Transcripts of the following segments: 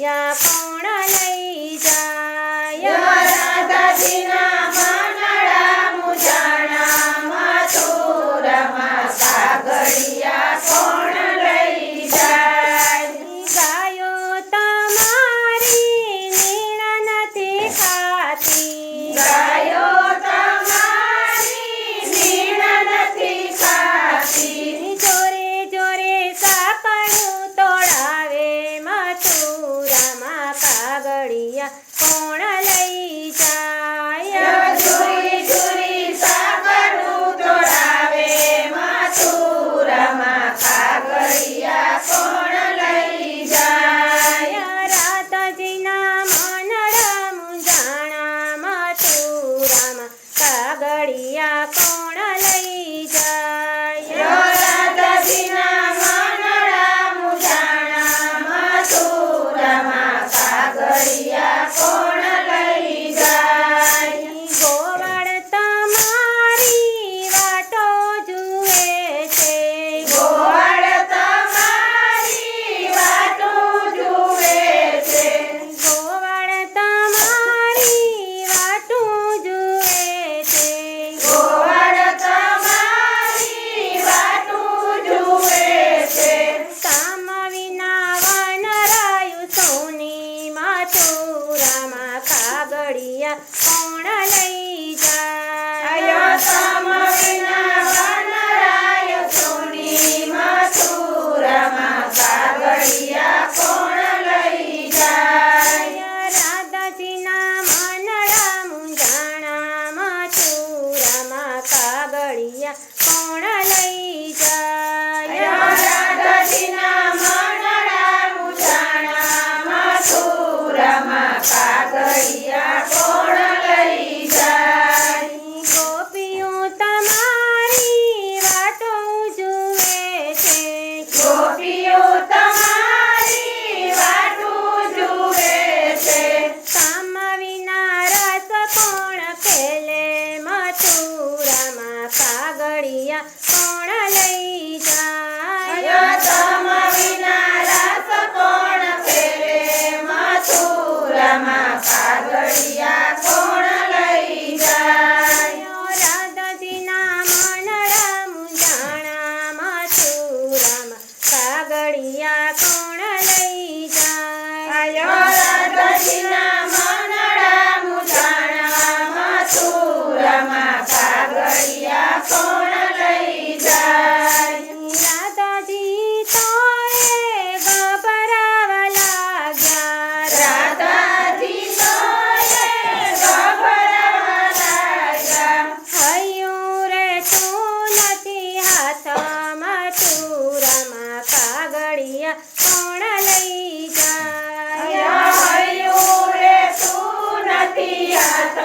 યા કોણ લઈ જાય રાધાજીના મનડા મુજાણા મથુરામાં કાગળિયા કોણ લઈ જાય ગાયો તમારી નીણ નથી ખાતી ગાયો તમારી નીણ નથી ખાતી જોરે જોરે સાકળું તોડાવે મથુરામાં કાગળિયા કોણ લઈ જાય ઝુરી ઝુરી સાકળું તોડાવે મથુરામાં કાગળિયા કોણ લઈ જાય રાધાજીના મનડા મુંજાણા મથુરામાં કાગળિયા કોણ લઈ જાય રાધાજીના મનડા મુજાણા મથુરામાં કાગળિયા કોણ લઈ જાય ગોવાળ તમારી વાટો જુએ છે ગોવાળ તમારી વાટું જુએ છે ગોવાળ તમારી વાટું જુએ છે ગોવાળ તમારી વાટું જુએ છે કામ વિના વનરાયું સોની મથુરામાં કાગળિયા કોણ લઈ જાય સમ વિના વનરાય સોની મથુરામાં કાગળિયા કોણ લઈ જાય રાધાજીના મનડા મુંજાણા મથુરામાં કાગળિયા કોણ લઈ જાય રાધાજીના મનડા મુજાણા મથુરામાં કાગળિયા કોણ લઈ જાય ગોપીઓ તમારી વાટો જુએ છે ગોપીઓ તમારી વાટું જુએ છે કામ વિના રસ કોણ ખેલે મથુરામાં કાગળિયા કોણ લઈ જાય સમ વિના રસ કોણ ફેરે મથુરામાં કાગળિયા કોણ લઈ જાય રાધાજીના મનડા મુંજાણા મથુરામાં કાગળિયા કોણ લઈ જાય રાધાજીના મનડા મુજાણા મથુરામાં કાગળિયા કોણ લઈ જાય રાધાજી તોય ગભરાવા લાગ્યા રાધાજી તોય ગભરાવા લાગ્યા હૈયું રે તું નથી હાથ મથુરામાં કાગળિયા કોણ લઈ જાય હૈયું રે તું નથી હાથ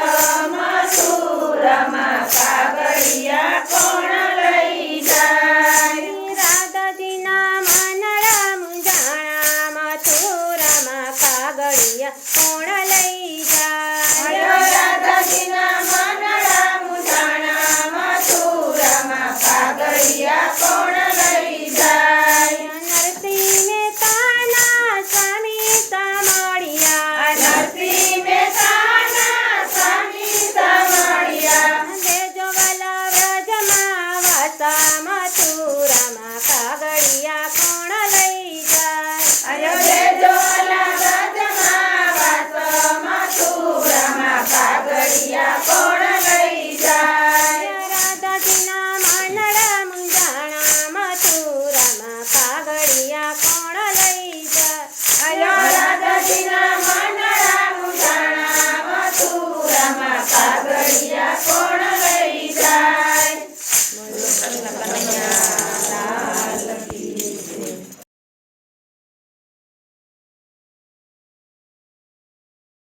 મથુરામાં કાગળિયા કોણ લઈ જાય રાધાજીના મનડા મુંજાણા મથુરામાં કાગળિયા કોણ લઈ જાય રાધાજીના મનડા મુજાણા મથુરામાં કાગળિયા કોણ લઈ જાય નરસિંહ મહેતાના સ્વામી સામળિયા નરસિંહ મહેતાના સ્વામી સામળિયા દેજો વાલા વ્રજમાં વાસા મથુરામાં કાગળિયા કોણ લઈ જાય જોલા વ્રજમાં વાસ મથુરામાં કાગળિયા કોણ લઈ જાય રાધાજીના મનડા મુંજાણા મથુરામાં કાગળિયા કોણ લઈ જાય રાધાજીના મનડા મુજાણા મથુરામાં કાગળિયા કોણ લઈ જાય બોલો કૃષ્ણ કનૈયા